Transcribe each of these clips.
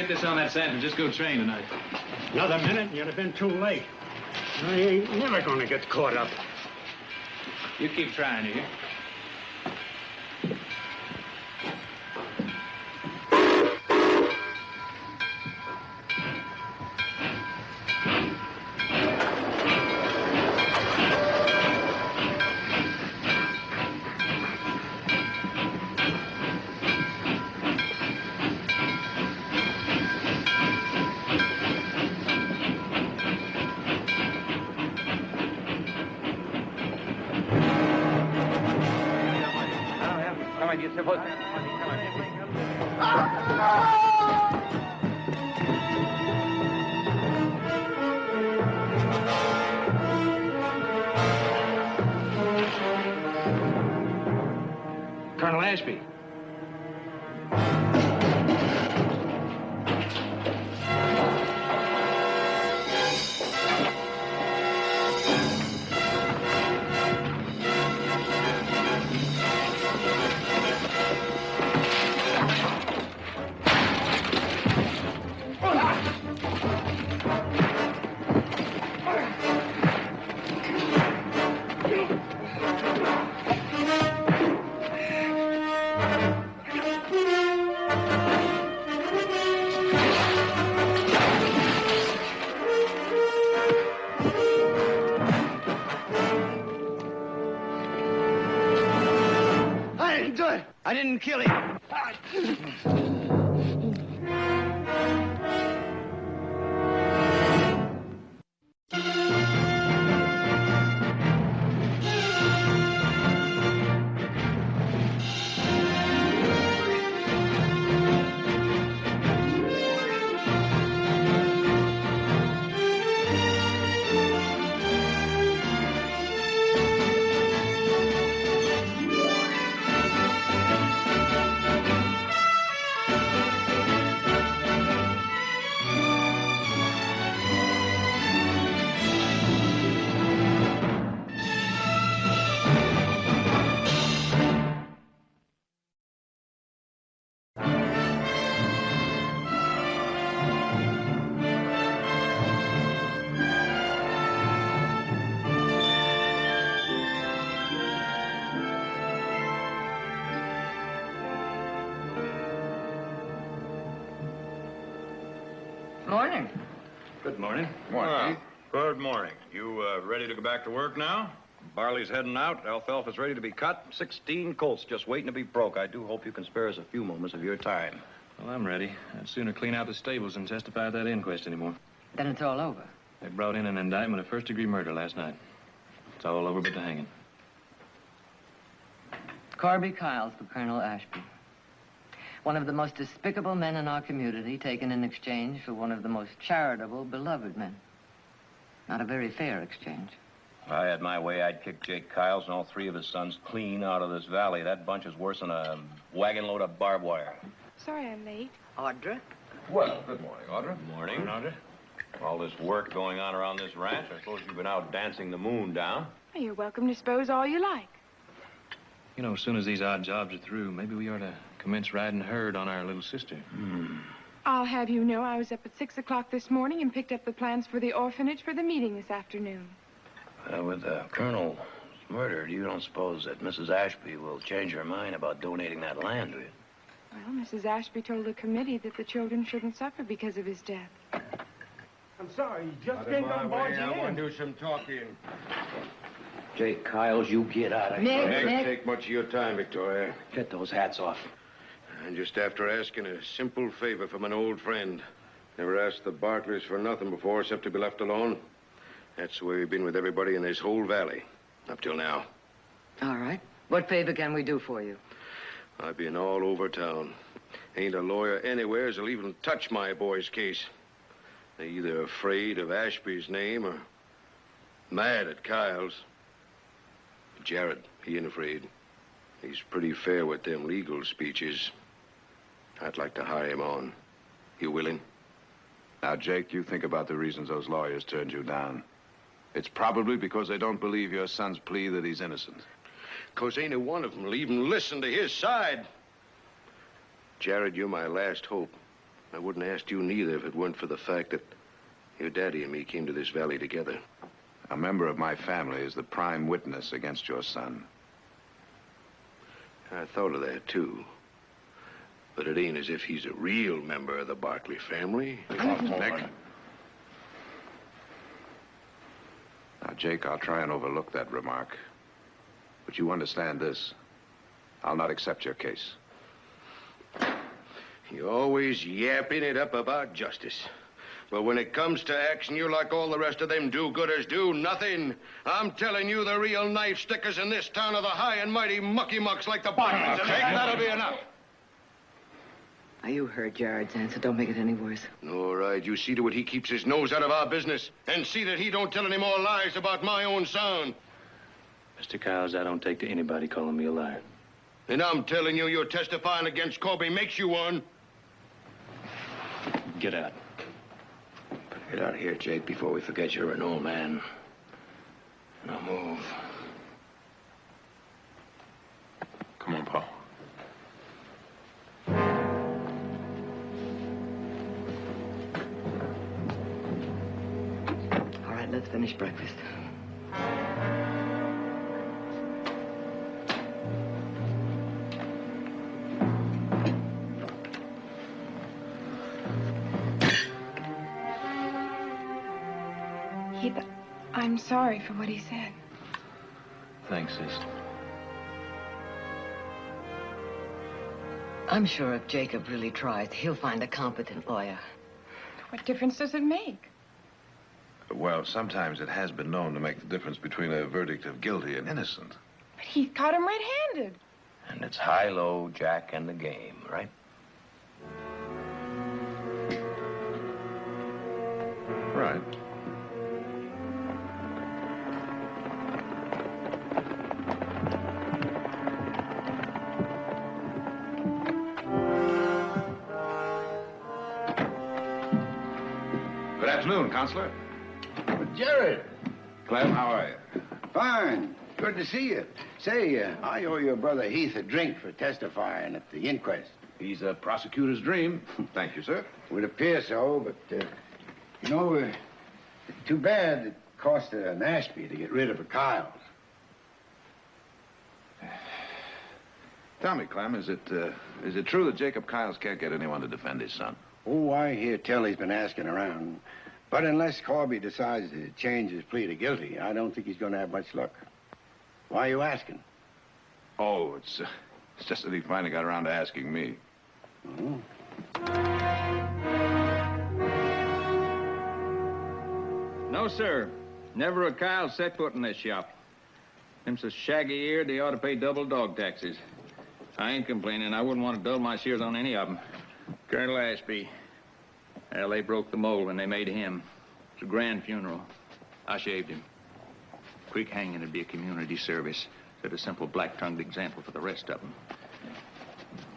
get this on that San Francisco train tonight. Another minute and you'd have been too late. I ain't never gonna get caught up. You keep trying, you hear? Colonel Ashby. I didn't kill him. Morning. Good morning. Morning. Good morning. You ready to go back to work now? Barley's heading out. Alfalfa's ready to be cut. 16 colts just waiting to be broke. I do hope you can spare us a few moments of your time. Well, I'm ready. I'd sooner clean out the stables than testify at that inquest anymore. Then it's all over. They brought in an indictment of first-degree murder last night. It's all over but the hanging. Corby Kyles for Colonel Ashby. One of the most despicable men in our community, taken in exchange for one of the most charitable, beloved men. Not a very fair exchange. If I had my way, I'd kick Jake Kyles and all three of his sons clean out of this valley. That bunch is worse than a wagon load of barbed wire. Sorry I'm late. Audra? Well, good morning, Audra. Good morning. Audra. All this work going on around this ranch, I suppose you've been out dancing the moon down. Well, you're welcome to suppose all you like. You know, as soon as these odd jobs are through, maybe we ought to commence riding herd on our little sister. I'll have you know I was up at 6 o'clock this morning and picked up the plans for the orphanage for the meeting this afternoon. With Colonel's murder, you don't suppose that Mrs. Ashby will change her mind about donating that land, do you? Well, Mrs. Ashby told the committee that the children shouldn't suffer because of his death. I'm sorry, he just came on board. I want to do some talking. Jake Kyles, you get out of here. It doesn't take much of your time, Victoria. Get those hats off. And just after asking a simple favor from an old friend. Never asked the Barkleys for nothing before except to be left alone. That's the way we've been with everybody in this whole valley. Up till now. All right. What favor can we do for you? I've been all over town. Ain't a lawyer anywhere that'll even touch my boy's case. They're either afraid of Ashby's name or mad at Kyle's. Jared, he ain't afraid. He's pretty fair with them legal speeches. I'd like to hire him on. You willing? Now, Jake, you think about the reasons those lawyers turned you down. It's probably because they don't believe your son's plea that he's innocent. 'Cause ain't a one of them will even listen to his side. Jared, you're my last hope. I wouldn't have asked you neither if it weren't for the fact that your daddy and me came to this valley together. A member of my family is the prime witness against your son. I thought of that, too. But it ain't as if he's a real member of the Bárclay family. Nick. Now, Jake, I'll try and overlook that remark. But you understand this. I'll not accept your case. You're always yapping it up about justice. But when it comes to action, you're like all the rest of them do-gooders do nothing. I'm telling you, the real knife stickers in this town are the high and mighty mucky-mucks like the Bárclays. Jake, that'll be enough. Now, you heard Jared's answer. Don't make it any worse. All right, you see to it he keeps his nose out of our business. And see that he don't tell any more lies about my own son. Mr. Cowles, I don't take to anybody calling me a liar. And I'm telling you, you're testifying against Corby makes you one. Get out. Get out of here, Jake, before we forget you're an old man. Now move. Come on, Paul. All right, let's finish breakfast. I'm sorry for what he said. Thanks, sis. I'm sure if Jacob really tries, he'll find a competent lawyer. What difference does it make? Well, sometimes it has been known to make the difference between a verdict of guilty and innocent. But he caught him red-handed. And it's high-low, Jack, and the game, right? Right. Good afternoon, Counselor. Jared. Clem, how are you? Fine. Good to see you. Say, I owe your brother Heath a drink for testifying at the inquest. He's a prosecutor's dream. Thank you, sir. Would appear so, but, you know, too bad it cost an Ashby to get rid of a Kyles. Tell me, Clem, is it true that Jacob Kyles can't get anyone to defend his son? Oh, I hear tell he's been asking around. But unless Corby decides to change his plea to guilty, I don't think he's going to have much luck. Why are you asking? Oh, it's just that he finally got around to asking me. Oh. No, sir. Never a Kyle set foot in this shop. Them so shaggy-eared, they ought to pay double dog taxes. I ain't complaining. I wouldn't want to dull my shears on any of them. Colonel Ashby. Well, they broke the mold when they made him. It's a grand funeral. I shaved him. Quick hanging would be a community service. Set a simple black-tongued example for the rest of them.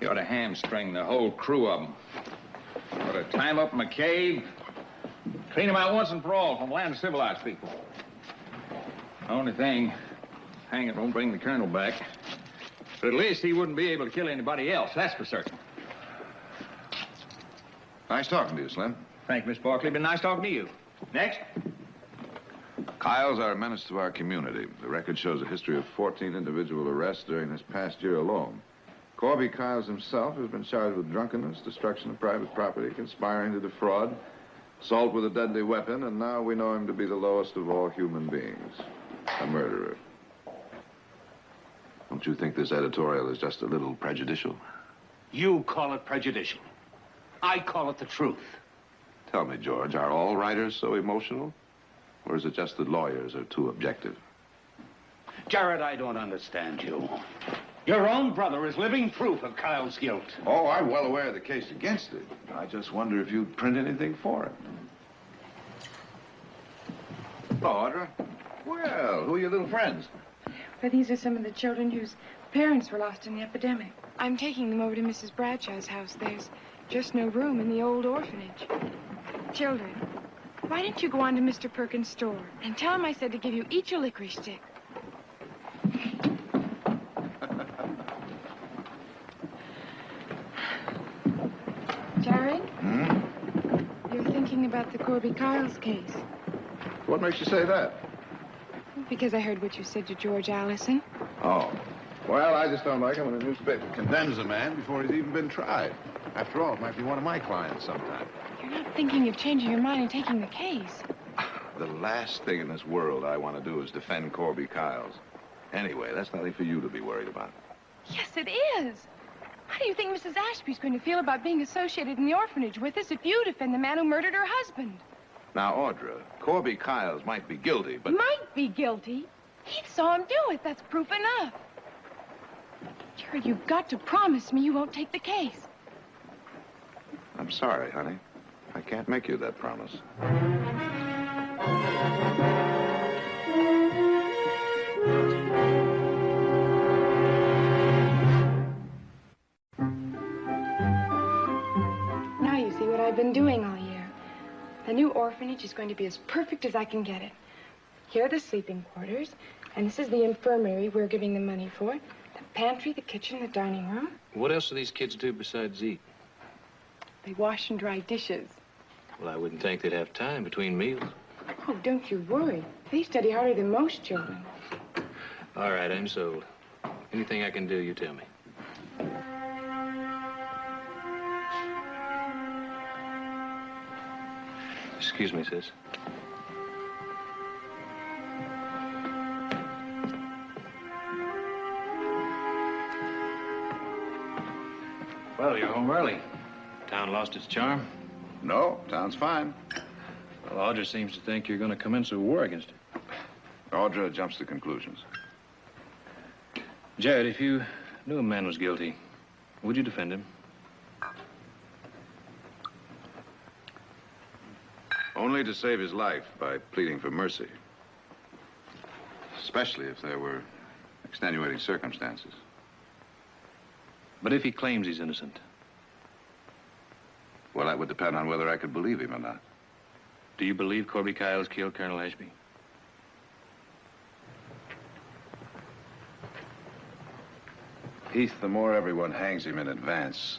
You ought to hamstring the whole crew of them. Ought to tie 'em up in a cave, clean 'em out once and for all from the land of civilized people. The only thing, hanging won't bring the colonel back. But at least he wouldn't be able to kill anybody else, that's for certain. Nice talking to you, Slim. Thank you, Miss Bárclay. Been nice talking to you. Next. Kyles are a menace to our community. The record shows a history of 14 individual arrests during this past year alone. Corby Kyles himself has been charged with drunkenness, destruction of private property, conspiring to defraud, assault with a deadly weapon, and now we know him to be the lowest of all human beings, a murderer. Don't you think this editorial is just a little prejudicial? You call it prejudicial. I call it the truth. Tell me, George, are all writers so emotional? Or is it just that lawyers are too objective? Jared, I don't understand you. Your own brother is living proof of Kyle's guilt. Oh, I'm well aware of the case against it. I just wonder if you'd print anything for it. Oh, Audra. Well, who are your little friends? But these are some of the children whose parents were lost in the epidemic. I'm taking them over to Mrs. Bradshaw's house. There's just no room in the old orphanage. Children, why don't you go on to Mr. Perkins' store and tell him I said to give you each a licorice stick? Jared? Hmm? Corby Kyle's case. What makes you say that? Because I heard what you said to George Allison. Oh. Well, I just don't like it when a newspaper condemns a man before he's even been tried. After all, it might be one of my clients sometime. You're not thinking of changing your mind and taking the case. The last thing in this world I want to do is defend Corby Kyles. Anyway, that's nothing for you to be worried about. Yes, it is. How do you think Mrs. Ashby's going to feel about being associated in the orphanage with us if you defend the man who murdered her husband? Now, Audra, Corby Kyles might be guilty, but... Might be guilty? He saw him do it. That's proof enough. Jared, you've got to promise me you won't take the case. I'm sorry, honey. I can't make you that promise. Now you see what I've been doing all year. The new orphanage is going to be as perfect as I can get it. Here are the sleeping quarters, and this is the infirmary we're giving the money for. The pantry, the kitchen, the dining room. What else do these kids do besides eat? They wash and dry dishes. Well, I wouldn't think they'd have time between meals. Oh, don't you worry. They study harder than most children. All right, I'm sold. Anything I can do, you tell me. Excuse me, sis. Well, you're home early. Town lost its charm? No, town's fine. Well, Audra seems to think you're going to commence a war against her. Audra jumps to conclusions. Jared, if you knew a man was guilty, would you defend him? Only to save his life by pleading for mercy. Especially if there were extenuating circumstances. But if he claims he's innocent? Well, that would depend on whether I could believe him or not. Do you believe Corby Kyles killed Colonel Ashby? Heath, the more everyone hangs him in advance,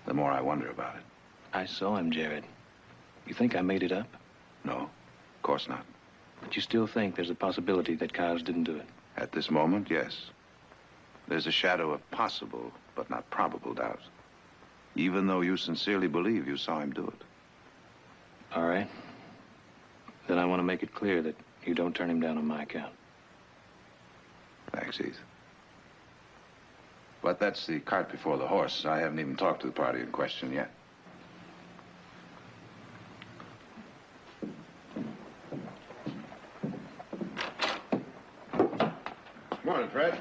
the more I wonder about it. I saw him, Jared. You think I made it up? No, of course not. But you still think there's a possibility that Kyles didn't do it? At this moment, yes. There's a shadow of possible, but not probable doubt. Even though you sincerely believe you saw him do it. All right. Then I want to make it clear that you don't turn him down on my account. Thanks, Heath. But that's the cart before the horse. I haven't even talked to the party in question yet. Morning, Fred.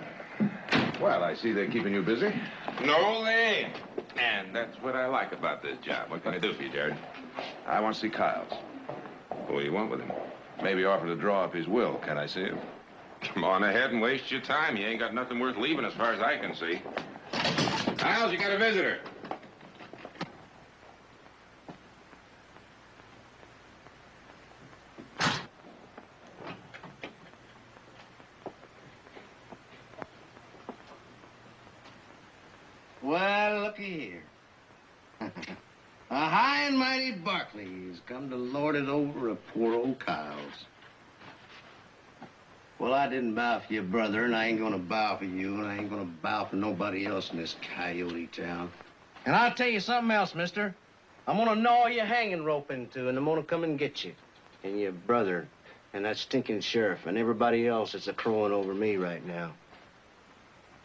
Well, I see they're keeping you busy. No, they ain't. And that's what I like about this job. What can I do for you, Jared? I want to see Kyles. What do you want with him? Maybe offer to draw up his will. Can I see him? Come on ahead and waste your time. You ain't got nothing worth leaving as far as I can see. Kyles, you got a visitor. Well, looky here. A high and mighty Barbecue has come to lord it over a poor old Kyles. Well, I didn't bow for your brother, and I ain't gonna bow for you, and I ain't gonna bow for nobody else in this coyote town. And I'll tell you something else, mister. I'm gonna gnaw your hanging rope into, and I'm gonna come and get you. And your brother, and that stinking sheriff, and everybody else that's a-crowing over me right now.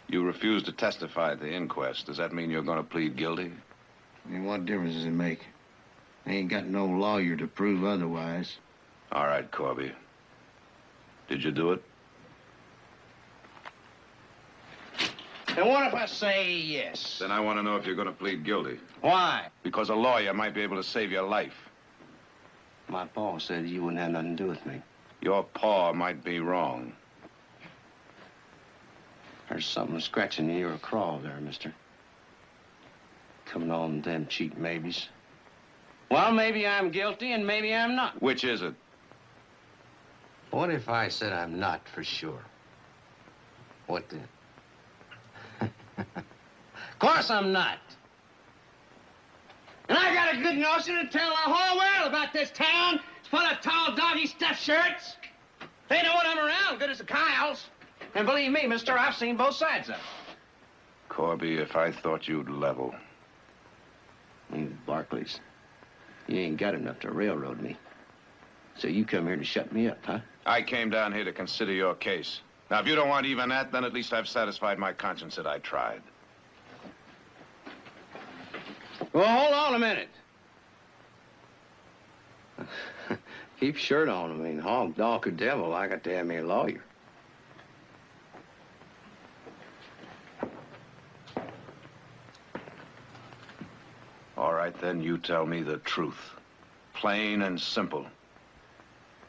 You refuse to testify at the inquest. Does that mean you're going to plead guilty? I mean, what difference does it make? I ain't got no lawyer to prove otherwise. All right, Corby. Did you do it? And what if I say yes? Then I want to know if you're going to plead guilty. Why? Because a lawyer might be able to save your life. My pa said you wouldn't have nothing to do with me. Your paw might be wrong. There's something scratching the ear of crawl there, mister. Coming on them cheap maybes. Well, maybe I'm guilty and maybe I'm not. Which is it? What if I said I'm not for sure? What then? Of course I'm not. And I got a good notion to tell the whole world about this town. It's full of tall, doggy stuffed shirts. They know when I'm around, good as the Kyles. And believe me, mister, I've seen both sides of it. Corby, if I thought you'd level. Barclays, you ain't got enough to railroad me. So you come here to shut me up, huh? I came down here to consider your case. Now, if you don't want even that, then at least I've satisfied my conscience that I tried. Well, hold on a minute. Keep shirt on. I mean, hog, dog, or devil, I got to have me a lawyer. All right, then, you tell me the truth. Plain and simple.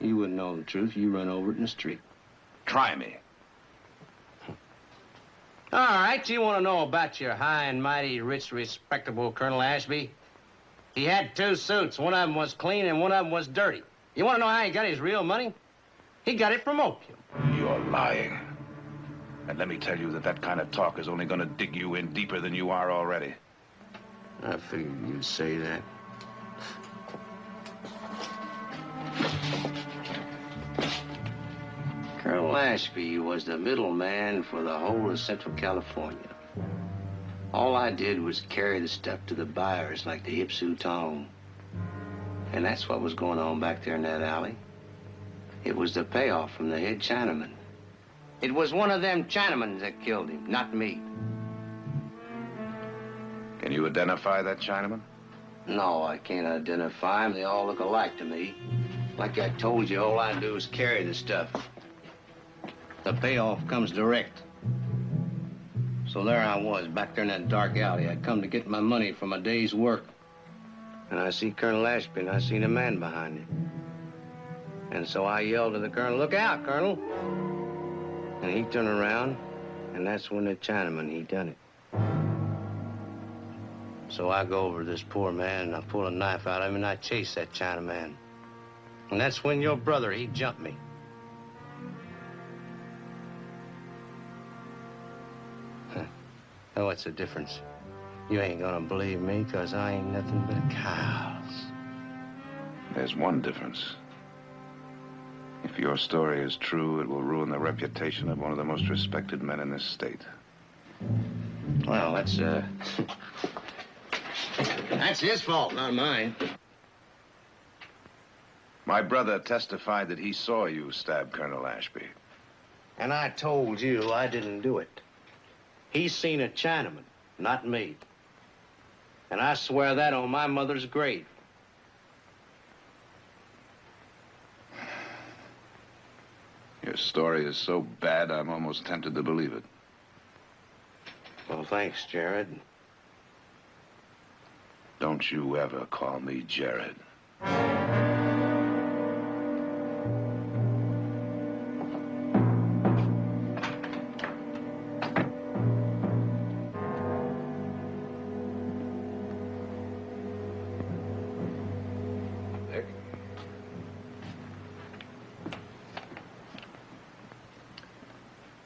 You wouldn't know the truth. You run over it in the street. Try me. All right, you want to know about your high and mighty, rich, respectable Colonel Ashby? He had 2 suits. One of them was clean and one of them was dirty. You want to know how he got his real money? He got it from opium. You're lying. And let me tell you that that kind of talk is only going to dig you in deeper than you are already. I figured you'd say that. Colonel Ashby was the middleman for the whole of Central California. All I did was carry the stuff to the buyers like the Ipsu Tone. And that's what was going on back there in that alley. It was the payoff from the head Chinaman. It was one of them Chinamans that killed him, not me. Can you identify that Chinaman? No, I can't identify them. They all look alike to me. Like I told you, all I do is carry the stuff. The payoff comes direct. So there I was, back there in that dark alley. I'd come to get my money for my day's work. And I see Colonel Ashby, and I seen a man behind him. And so I yelled to the Colonel, "Look out, Colonel!" And he turned around, and that's when the Chinaman, he done it. So I go over to this poor man, and I pull a knife out of him, and I chase that Chinaman. And that's when your brother, he jumped me. Oh, what's the difference? You ain't gonna believe me, 'cause I ain't nothing but a Kyles. There's one difference. If your story is true, it will ruin the reputation of one of the most respected men in this state. Well, that's his fault, not mine. My brother testified that he saw you stab Colonel Ashby. And I told you I didn't do it. He's seen a Chinaman, not me. And I swear that on my mother's grave. Your story is so bad, I'm almost tempted to believe it. Well, thanks, Jared. Don't you ever call me Jared.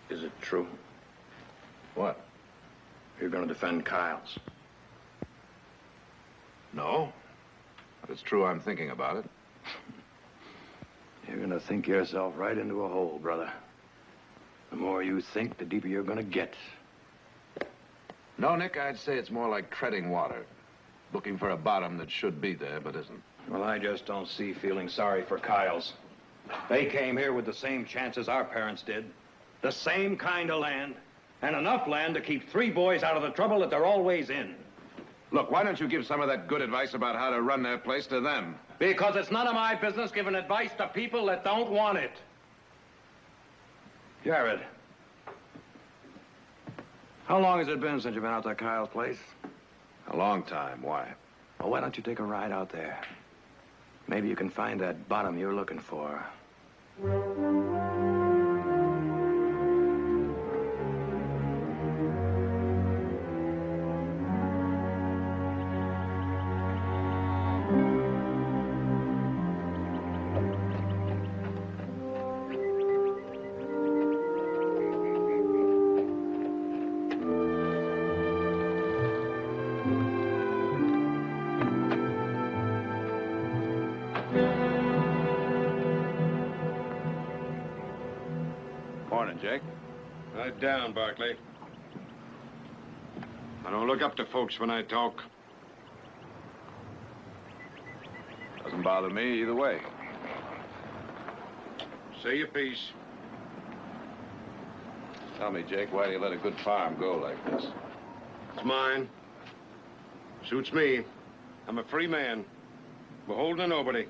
Is it true? What? You're going to defend Kyles? No. But it's true I'm thinking about it. You're going to think yourself right into a hole, brother. The more you think, the deeper you're going to get. No, Nick, I'd say it's more like treading water. Looking for a bottom that should be there, but isn't. Well, I just don't see feeling sorry for Kyles. They came here with the same chances our parents did. The same kind of land. And enough land to keep 3 boys out of the trouble that they're always in. Look, why don't you give some of that good advice about how to run their place to them? Because it's none of my business giving advice to people that don't want it. Jared, how long has it been since you've been out to Kyle's place? A long time. Why? Well, why don't you take a ride out there? Maybe you can find that bottom you're looking for. Morning, Jake. Right down, Barkley. I don't look up to folks when I talk. Doesn't bother me either way. Say your piece. Tell me, Jake, why do you let a good farm go like this? It's mine. Suits me. I'm a free man. Beholden to nobody.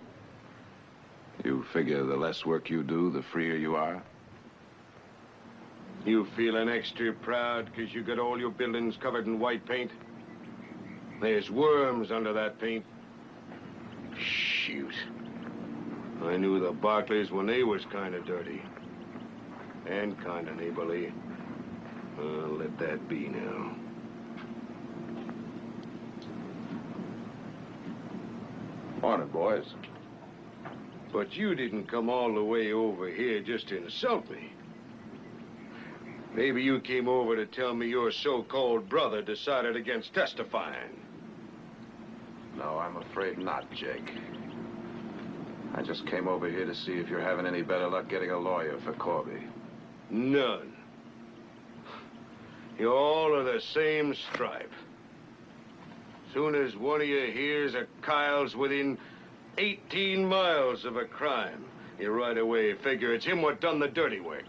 You figure the less work you do, the freer you are? You feeling extra proud because you got all your buildings covered in white paint? There's worms under that paint. Shoot. I knew the Barkleys when they was kind of dirty. And kind of neighborly. Let that be now. Morning, boys. But you didn't come all the way over here just to insult me. Maybe you came over to tell me your so-called brother decided against testifying. No, I'm afraid not, Jake. I just came over here to see if you're having any better luck getting a lawyer for Corby. None. You all are the same stripe. Soon as one of you hears a Kyle's within 18 miles of a crime, you right away figure it's him what done the dirty work.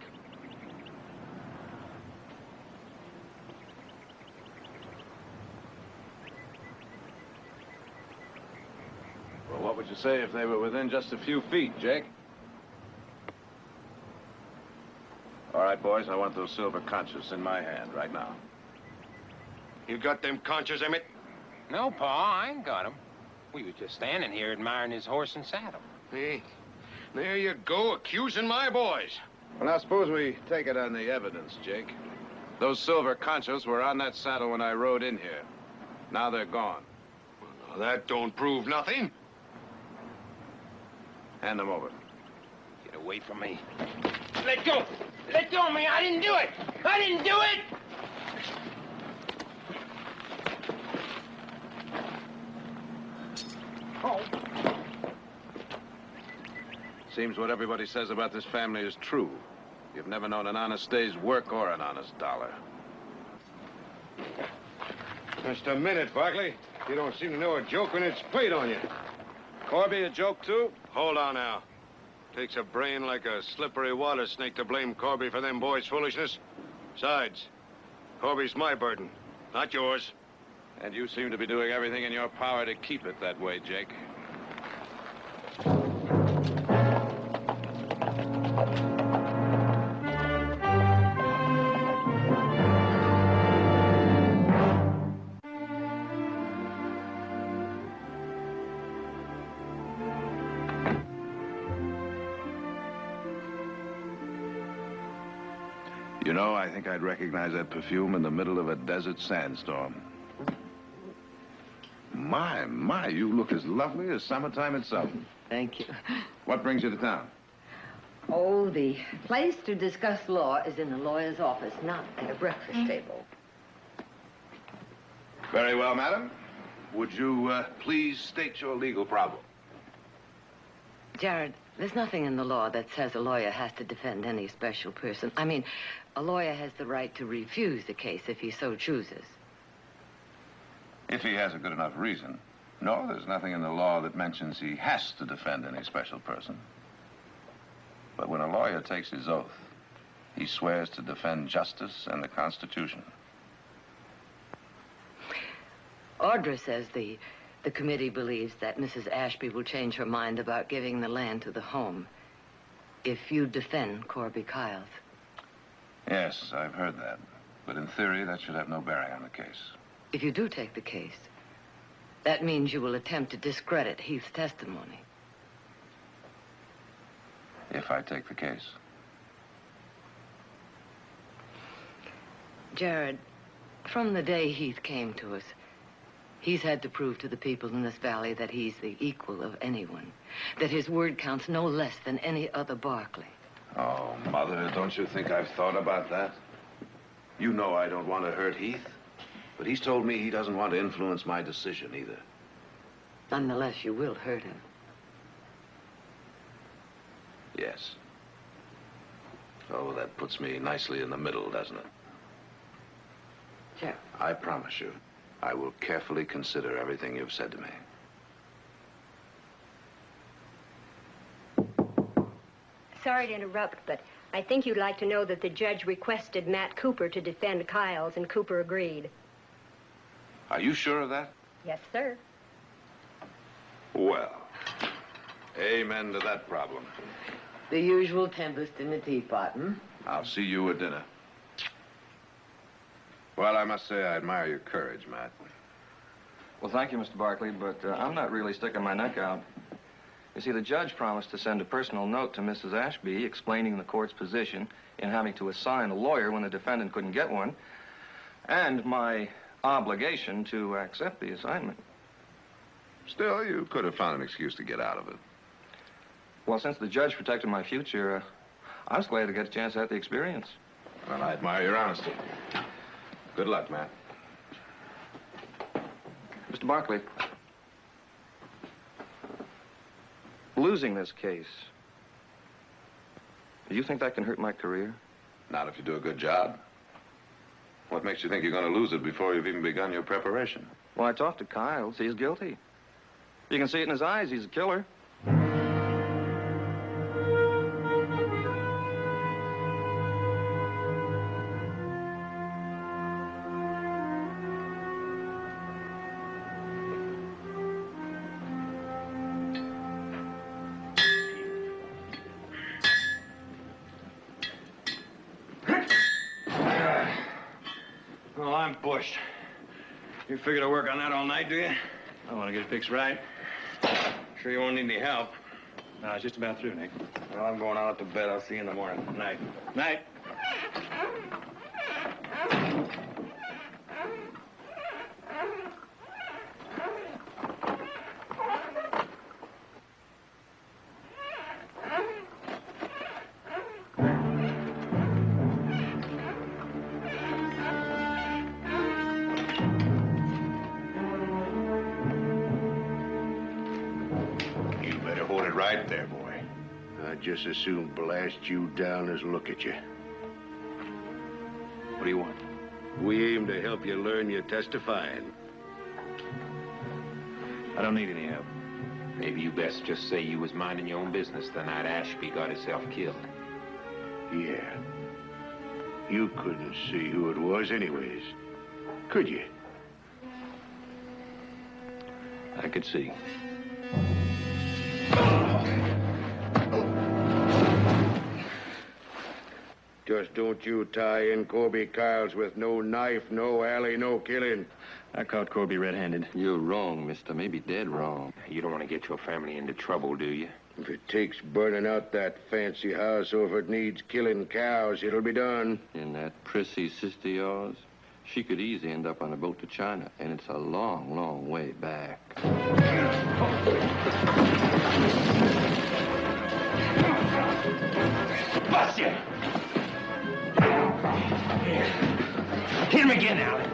Well, what would you say if they were within just a few feet, Jake? All right, boys, I want those silver conchas in my hand right now. You got them conchas, Emmett? No, Pa, I ain't got him. We was just standing here admiring his horse and saddle. Hey, there you go, accusing my boys. Well, now, suppose we take it on the evidence, Jake. Those silver conchas were on that saddle when I rode in here. Now they're gone. Well, now, that don't prove nothing. Hand them over. Get away from me. Let go! Let go of me! I didn't do it! I didn't do it! Oh. Seems what everybody says about this family is true. You've never known an honest day's work or an honest dollar. Just a minute, Barkley. You don't seem to know a joke when it's played on you. Corby, a joke, too? Hold on now. Takes a brain like a slippery water snake to blame Corby for them boys' foolishness. Besides, Corby's my burden, not yours. And you seem to be doing everything in your power to keep it that way, Jake. You know, I think I'd recognize that perfume in the middle of a desert sandstorm. My, you look as lovely as summertime itself. Thank you. What brings you to town? Oh, the place to discuss law is in the lawyer's office, not at a breakfast table. Very well, madam. Would you please state your legal problem? Jared, there's nothing in the law that says a lawyer has to defend any special person. I mean, a lawyer has the right to refuse the case if he so chooses. If he has a good enough reason. No, there's nothing in the law that mentions he has to defend any special person. But when a lawyer takes his oath, he swears to defend justice and the Constitution. Audra says the committee believes that Mrs. Ashby will change her mind about giving the land to the home if you defend Corby Kyles. Yes, I've heard that. But in theory, that should have no bearing on the case. If you do take the case, that means you will attempt to discredit Heath's testimony. If I take the case. Jared, from the day Heath came to us, he's had to prove to the people in this valley that he's the equal of anyone, that his word counts no less than any other Barkley. Oh, Mother, don't you think I've thought about that? You know I don't want to hurt Heath, but he's told me he doesn't want to influence my decision either. Nonetheless, you will hurt him. Yes. So that puts me nicely in the middle, doesn't it? Sure. I promise you, I will carefully consider everything you've said to me. Sorry to interrupt, but I think you'd like to know that the judge requested Matt Cooper to defend Kyles, and Cooper agreed. Are you sure of that? Yes, sir. Well, amen to that problem. The usual tempest in the teapot, hmm? I'll see you at dinner. Well, I must say I admire your courage, Matt. Well, thank you, Mr. Barkley, but I'm not really sticking my neck out. You see, the judge promised to send a personal note to Mrs. Ashby explaining the court's position in having to assign a lawyer when the defendant couldn't get one, and my obligation to accept the assignment. Still, you could have found an excuse to get out of it. Well, since the judge protected my future, I was glad to get a chance at the experience. Well, I admire your honesty. Good luck, Matt. Mr. Barkley, losing this case, do you think that can hurt my career? Not if you do a good job. What makes you think you're going to lose it before you've even begun your preparation? Well, I talked to Kyles. He's guilty. You can see it in his eyes. He's a killer. Well, I'm bushed. You figure to work on that all night, do you? I want to get it fixed right. Sure you won't need any help. No, it's just about through, Nick. Well, I'm going out to bed. I'll see you in the morning. Night. Night. Right there, boy. I'd just as soon blast you down as look at you. What do you want? We aim to help you learn your testifying. I don't need any help. Maybe you best just say you was minding your own business the night Ashby got himself killed. Yeah. You couldn't see who it was anyways, could you? I could see. Just don't you tie in Corby Kyles with no knife, no alley, no killing. I caught Corby red-handed. You're wrong, mister. Maybe dead wrong. You don't want to get your family into trouble, do you? If it takes burning out that fancy house or if it needs killing cows, it'll be done. And that prissy sister of yours, she could easily end up on a boat to China, and it's a long, long way back. Bust you! Hit him again, Alec.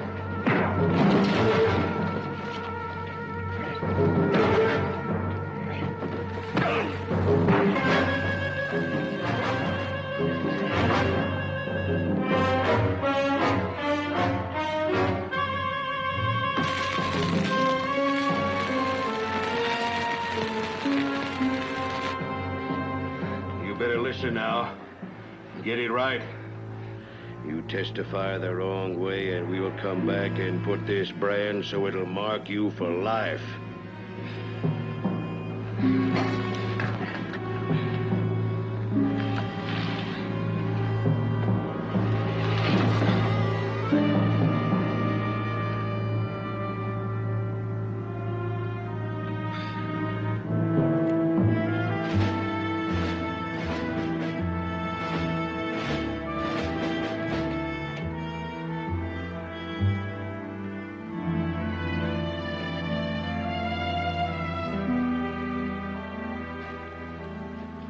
You better listen now. Get it right. You testify the wrong way, and we will come back and put this brand so it'll mark you for life.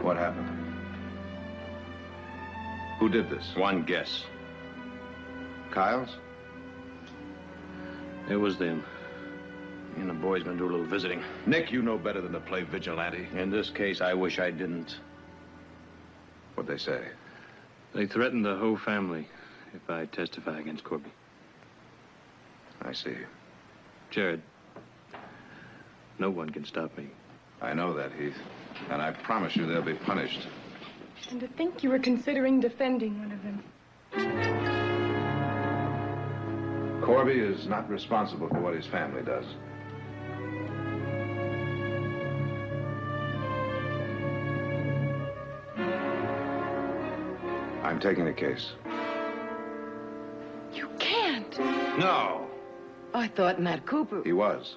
What happened? Who did this? One guess. Kyles? It was them. Me and the boys gonna do a little visiting. Nick, you know better than to play vigilante. In this case, I wish I didn't. What'd they say? They threatened the whole family if I testify against Corby. I see. Jared, no one can stop me. I know that, Heath. And I promise you they'll be punished. And to think you were considering defending one of them. Corby is not responsible for what his family does. I'm taking the case. You can't. No. I thought Matt Cooper... He was.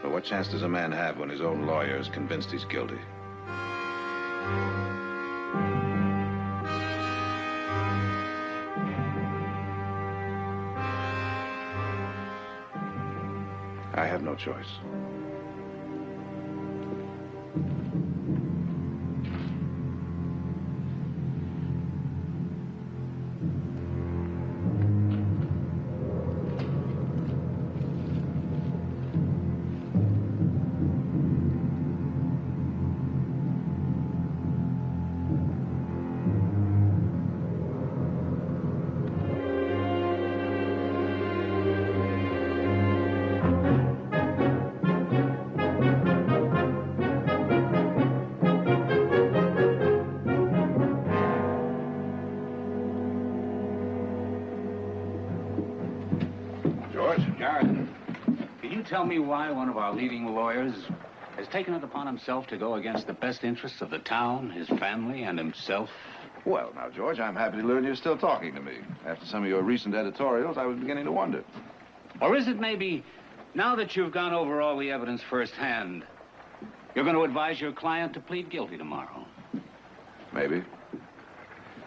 But what chance does a man have when his own lawyer is convinced he's guilty? I have no choice. Tell me why one of our leading lawyers has taken it upon himself to go against the best interests of the town, his family, and himself? Well, now, George, I'm happy to learn you're still talking to me. After some of your recent editorials, I was beginning to wonder. Or is it maybe, now that you've gone over all the evidence firsthand, you're going to advise your client to plead guilty tomorrow? Maybe.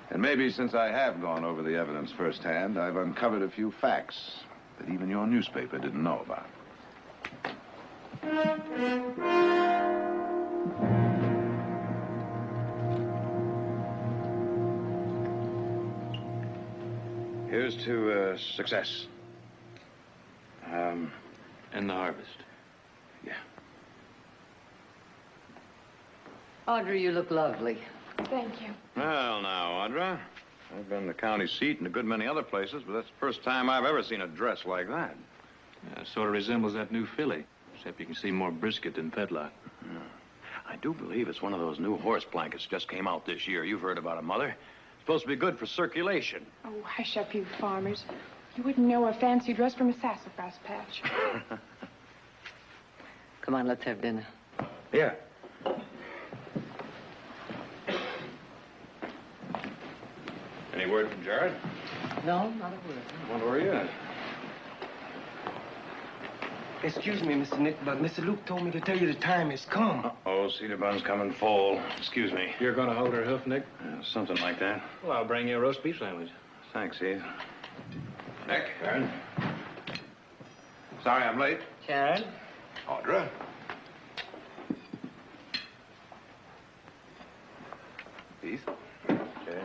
And maybe since I have gone over the evidence firsthand, I've uncovered a few facts that even your newspaper didn't know about. Here's to success. And the harvest. Yeah. Audrey, you look lovely. Thank you. Well, now, Audra, I've been in the county seat and a good many other places, but that's the first time I've ever seen a dress like that. Yeah, sort of resembles that new filly, except you can see more brisket than fetlock. Yeah. I do believe it's one of those new horse blankets just came out this year. You've heard about it, Mother. It's supposed to be good for circulation. Oh, hush up, you farmers. You wouldn't know a fancy dress from a sassafras patch. Come on, let's have dinner. Yeah. Any word from Jared? No, not a word. Wonder where he is. Excuse me, Mr. Nick, but Mr. Luke told me to tell you the time has come. Oh, Cedar Bun's coming full. Excuse me. You're going to hold her hoof, Nick? Something like that. Well, I'll bring you a roast beef sandwich. Thanks, Heath. Nick, Karen. Sorry I'm late. Jared? Audra. Heath. Okay.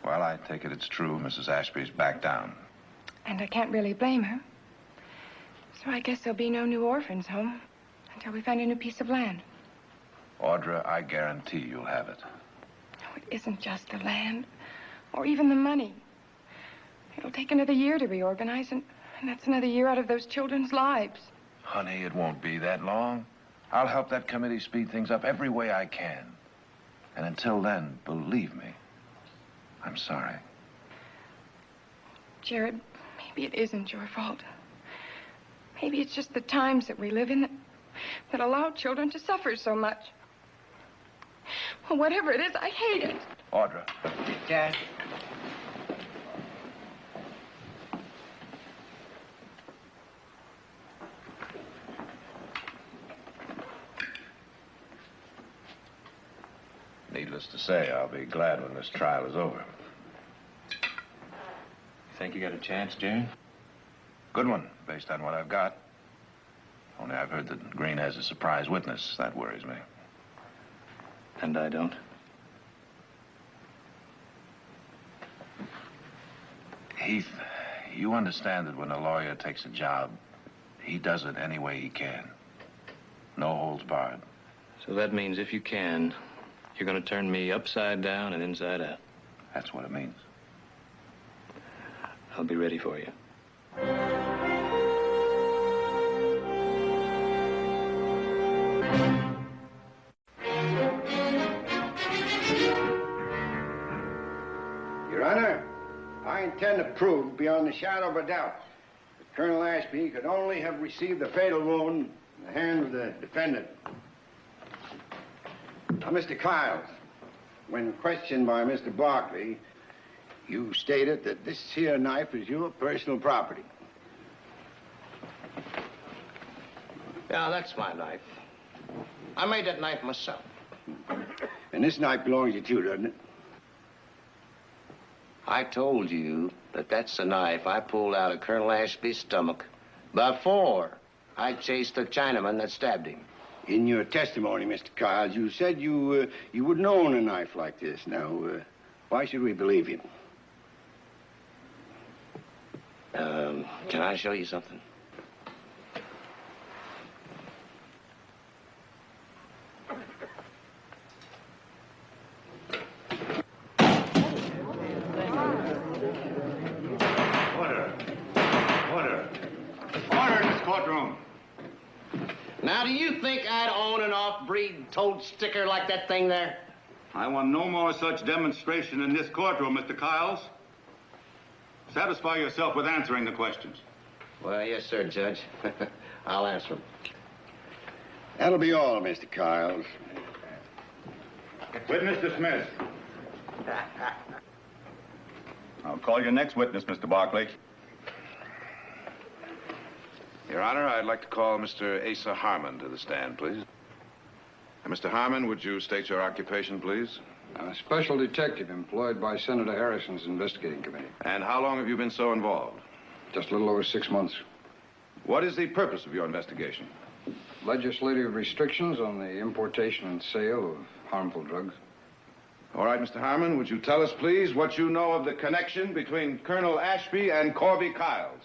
Well, I take it it's true. Mrs. Ashby's back down. And I can't really blame her. So I guess there'll be no new orphans home until we find a new piece of land. Audra, I guarantee you'll have it. No, it isn't just the land or even the money. It'll take another year to reorganize, and that's another year out of those children's lives. Honey, it won't be that long. I'll help that committee speed things up every way I can. And until then, believe me, I'm sorry. Jared, maybe it isn't your fault. Maybe it's just the times that we live in that allow children to suffer so much. Well, whatever it is, I hate it. Audra. Jared. Needless to say, I'll be glad when this trial is over. Think you got a chance, Jared? Good one, based on what I've got. Only I've heard that Green has a surprise witness. That worries me. And I don't. Heath, you understand that when a lawyer takes a job, he does it any way he can. No holds barred. So that means if you can, you're going to turn me upside down and inside out. That's what it means. I'll be ready for you. Your Honor, I intend to prove beyond the shadow of a doubt that Colonel Ashby could only have received the fatal wound in the hand of the defendant. Now, Mr. Kiles, when questioned by Mr. Barkley, you stated that this here knife is your personal property. Yeah, that's my knife. I made that knife myself. And this knife belongs to you too, doesn't it? I told you that that's the knife I pulled out of Colonel Ashby's stomach before I chased the Chinaman that stabbed him. In your testimony, Mr. Kiles, you said you wouldn't own a knife like this. Now, why should we believe you? Can I show you something? Order in this courtroom. Now, do you think I'd own an off-breed toad sticker like that thing there? I want no more such demonstration in this courtroom, Mr. Kiles. Satisfy yourself with answering the questions. Well, yes, sir, Judge. I'll answer them. That'll be all, Mr. Kiles. Witness dismissed. I'll call your next witness, Mr. Barkley. Your Honor, I'd like to call Mr. Asa Harmon to the stand, please. Mr. Harmon, would you state your occupation, please? I'm a special detective employed by Senator Harrison's investigating committee. And how long have you been so involved? Just a little over 6 months. What is the purpose of your investigation? Legislative restrictions on the importation and sale of harmful drugs. All right, Mr. Harmon, would you tell us, please, what you know of the connection between Colonel Ashby and Corby Kiles?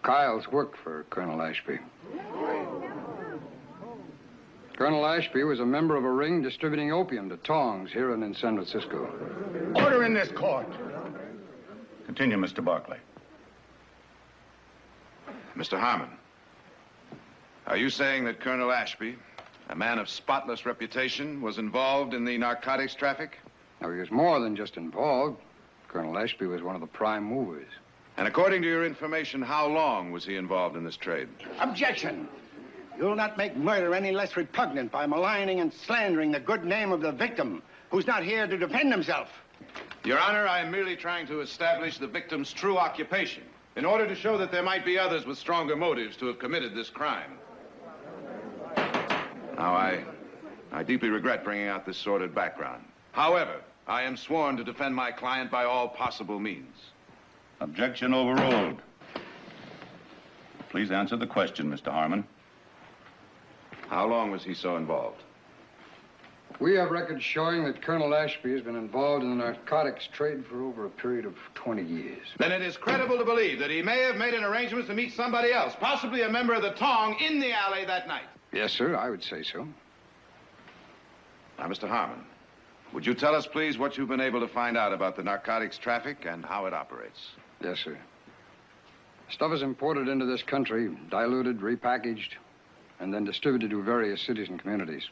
Kiles worked for Colonel Ashby. Colonel Ashby was a member of a ring distributing opium to tongs here and in San Francisco. Order in this court. Continue, Mr. Barkley. Mr. Harmon, are you saying that Colonel Ashby, a man of spotless reputation, was involved in the narcotics traffic? Now, he was more than just involved. Colonel Ashby was one of the prime movers. And according to your information, how long was he involved in this trade? Objection! You'll not make murder any less repugnant by maligning and slandering the good name of the victim, who's not here to defend himself. Your Honor, I am merely trying to establish the victim's true occupation in order to show that there might be others with stronger motives to have committed this crime. Now, I deeply regret bringing out this sordid background. However, I am sworn to defend my client by all possible means. Objection overruled. Please answer the question, Mr. Harmon. How long was he so involved? We have records showing that Colonel Ashby has been involved in the narcotics trade for over a period of 20 years. Then it is credible to believe that he may have made an arrangement to meet somebody else, possibly a member of the Tong, in the alley that night. Yes, sir, I would say so. Now, Mr. Harmon, would you tell us, please, what you've been able to find out about the narcotics traffic and how it operates? Yes, sir. Stuff is imported into this country, diluted, repackaged, and then distributed to various cities and communities.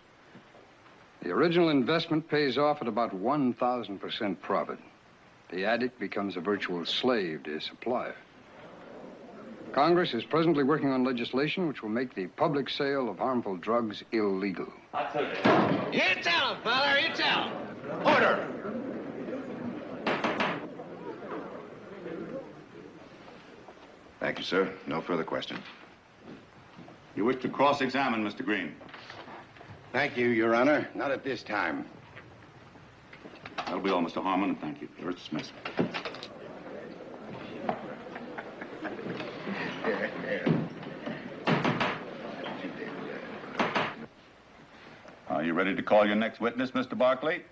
The original investment pays off at about 1,000% profit. The addict becomes a virtual slave to his supplier. Congress is presently working on legislation which will make the public sale of harmful drugs illegal. You tell him, father, you tell him. Order! Thank you, sir. No further questions. You wish to cross-examine Mr. Green? Thank you, Your Honor. Not at this time. That'll be all, Mr. Harmon, and thank you. You're dismissed. Are you ready to call your next witness, Mr. Barkley?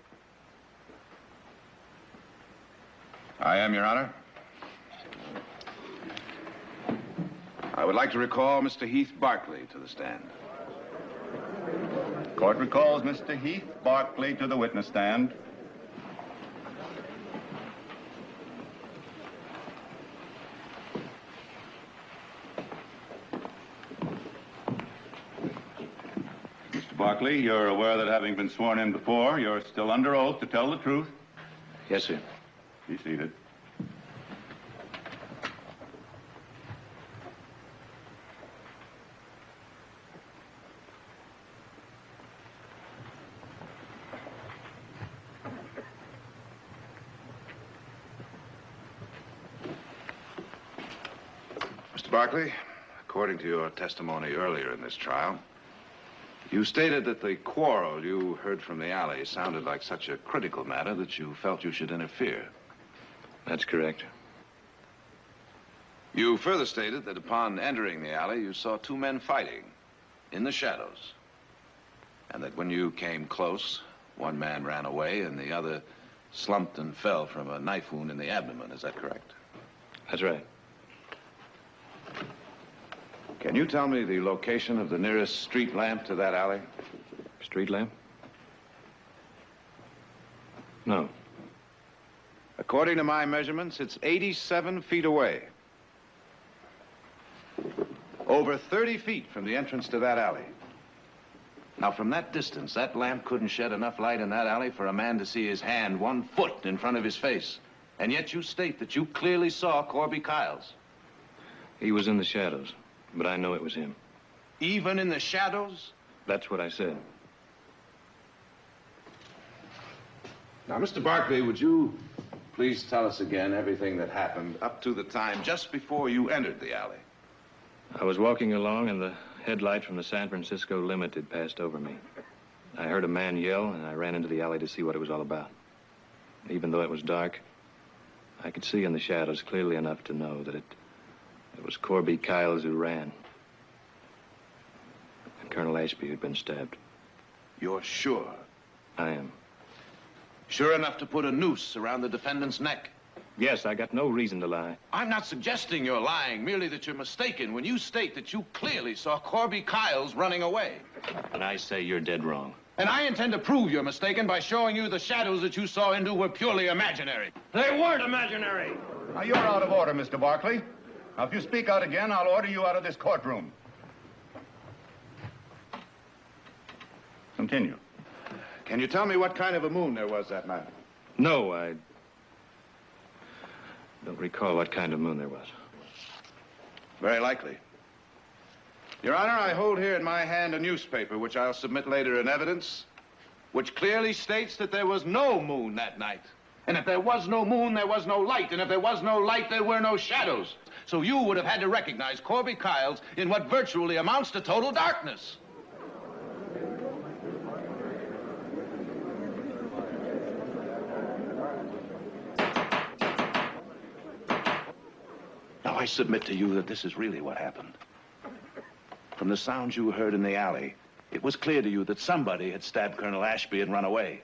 I am, Your Honor. I would like to recall Mr. Heath Barkley to the stand. Court recalls Mr. Heath Barkley to the witness stand. Mr. Barkley, you're aware that having been sworn in before, you're still under oath to tell the truth? Yes, sir. Be seated. Mr. Barkley, according to your testimony earlier in this trial, you stated that the quarrel you heard from the alley sounded like such a critical matter that you felt you should interfere. That's correct. You further stated that upon entering the alley, you saw two men fighting in the shadows, and that when you came close, one man ran away and the other slumped and fell from a knife wound in the abdomen. Is that correct? That's right. Can you tell me the location of the nearest street lamp to that alley? Street lamp? No. According to my measurements, it's 87 feet away. Over 30 feet from the entrance to that alley. Now, from that distance, that lamp couldn't shed enough light in that alley for a man to see his hand 1 foot in front of his face. And yet you state that you clearly saw Corby Kiles. He was in the shadows, but I know it was him. Even in the shadows? That's what I said. Now, Mr. Barkley, would you please tell us again everything that happened up to the time just before you entered the alley? I was walking along and the headlight from the San Francisco Limited passed over me. I heard a man yell and I ran into the alley to see what it was all about. Even though it was dark, I could see in the shadows clearly enough to know that it was Corby Kiles who ran. And Colonel Ashby who'd been stabbed. You're sure? I am. Sure enough to put a noose around the defendant's neck? Yes, I got no reason to lie. I'm not suggesting you're lying, merely that you're mistaken when you state that you clearly saw Corby Kiles running away. And I say you're dead wrong. And I intend to prove you're mistaken by showing you the shadows that you saw into were purely imaginary. They weren't imaginary. Now, you're out of order, Mr. Barkley. Now, if you speak out again, I'll order you out of this courtroom. Continue. Can you tell me what kind of a moon there was that night? No, I don't recall what kind of moon there was. Very likely. Your Honor, I hold here in my hand a newspaper, which I'll submit later in evidence, which clearly states that there was no moon that night. And if there was no moon, there was no light. And if there was no light, there were no shadows. So you would have had to recognize Corby Kiles in what virtually amounts to total darkness. Now, I submit to you that this is really what happened. From the sounds you heard in the alley, it was clear to you that somebody had stabbed Colonel Ashby and run away.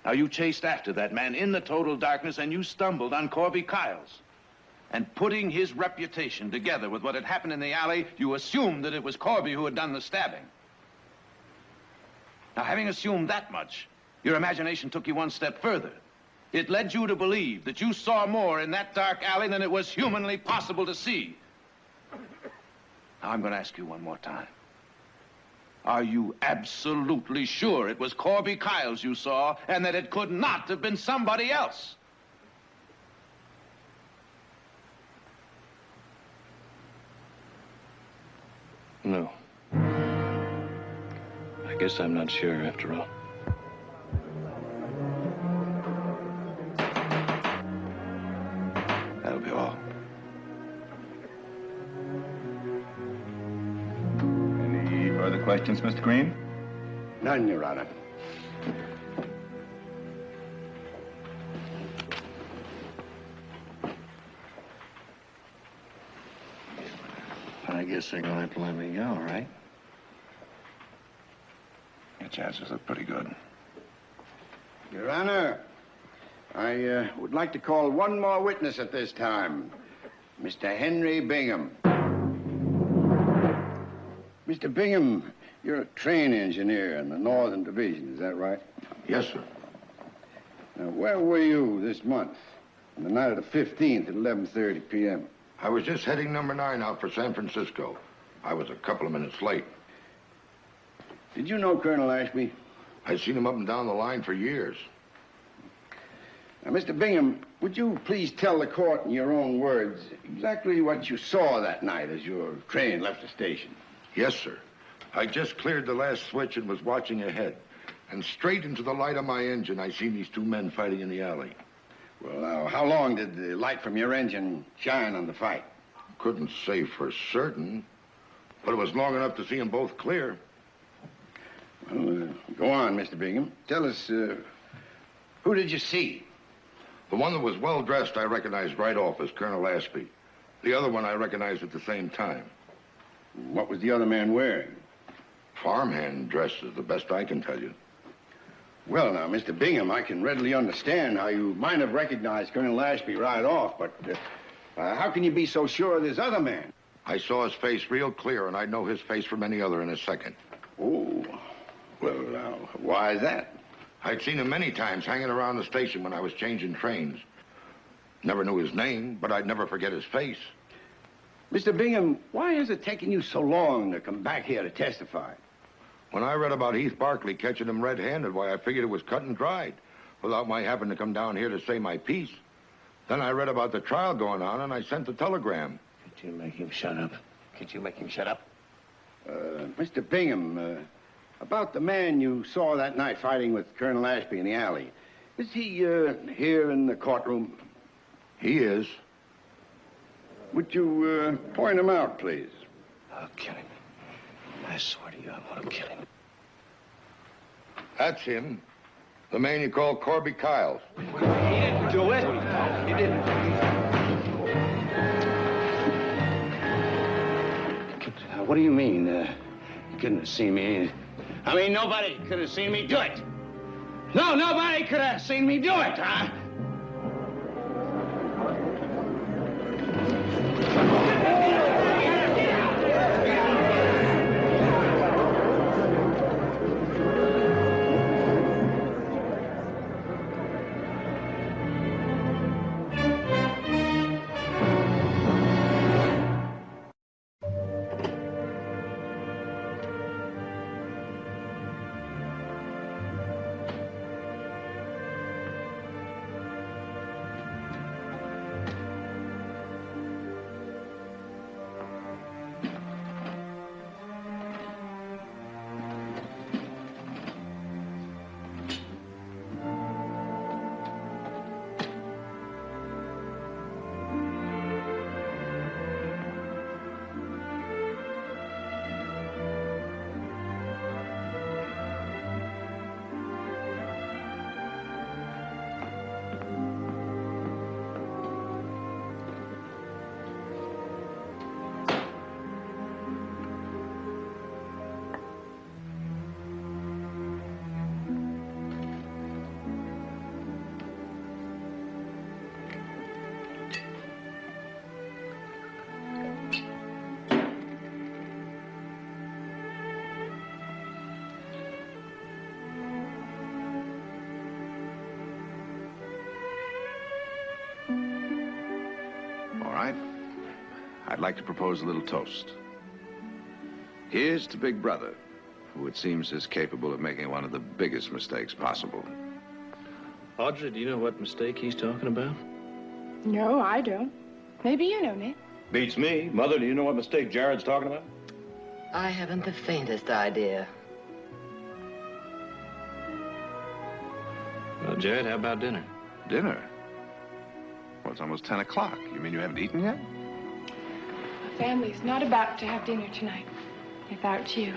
Now, you chased after that man in the total darkness, and you stumbled on Corby Kiles. And putting his reputation together with what had happened in the alley, you assumed that it was Corby who had done the stabbing. Now, having assumed that much, your imagination took you one step further. It led you to believe that you saw more in that dark alley than it was humanly possible to see. Now, I'm going to ask you one more time. Are you absolutely sure it was Corby Kiles you saw and that it could not have been somebody else? No. I guess I'm not sure after all. That'll be all. Any further questions, Mr. Green? None, Your Honor. I guess they're gonna have to let me go, right? Your chances look pretty good. Your Honor, I would like to call one more witness at this time. Mr. Henry Bingham. Mr. Bingham, You're a train engineer in the Northern Division, is that right? Yes, sir. Now, where were you this month? On the night of the 15th at 11:30 p.m.? I was just heading number 9 out for San Francisco. I was a couple of minutes late. Did you know Colonel Ashby? I'd seen him up and down the line for years. Now, Mr. Bingham, would you please tell the court in your own words exactly what you saw that night as your train left the station? Yes, sir. I just cleared the last switch and was watching ahead. And straight into the light of my engine, I seen these two men fighting in the alley. Well, now, how long did the light from your engine shine on the fight? Couldn't say for certain, but it was long enough to see them both clear. Well, go on, Mr. Bingham. Tell us, who did you see? The one that was well-dressed I recognized right off as Colonel Ashby. The other one I recognized at the same time. What was the other man wearing? Farmhand dress is the best I can tell you. Well, now, Mr. Bingham, I can readily understand how you might have recognized Colonel Ashby right off, but how can you be so sure of this other man? I saw his face real clear, and I'd know his face from any other in a second. Oh, well, now, why is that? I'd seen him many times hanging around the station when I was changing trains. Never knew his name, but I'd never forget his face. Mr. Bingham, why is it taking you so long to come back here to testify? When I read about Heath Barkley catching him red-handed, why, I figured it was cut and dried, without my having to come down here to say my piece. Then I read about the trial going on, and I sent the telegram. Could you make him shut up? Could you make him shut up? Mr. Bingham, about the man you saw that night fighting with Colonel Ashby in the alley, is he here in the courtroom? He is. Would you point him out, please? I'll kill him. I swear to you, I want to kill him. That's him. The man you call Corby Kyles. He didn't do it. He didn't. What do you mean? You couldn't have seen me? I mean, nobody could have seen me do it. No, nobody could have seen me do it, huh? I'd like to propose a little toast. Here's to Big Brother, who it seems is capable of making one of the biggest mistakes possible. Audrey, do you know what mistake he's talking about? No, I don't. Maybe you know, Nick. Beats me. Mother, do you know what mistake Jared's talking about? I haven't the faintest idea. Well, Jared, how about dinner? Dinner? Well, it's almost 10 o'clock. You mean you haven't eaten yet? The family's not about to have dinner tonight without you.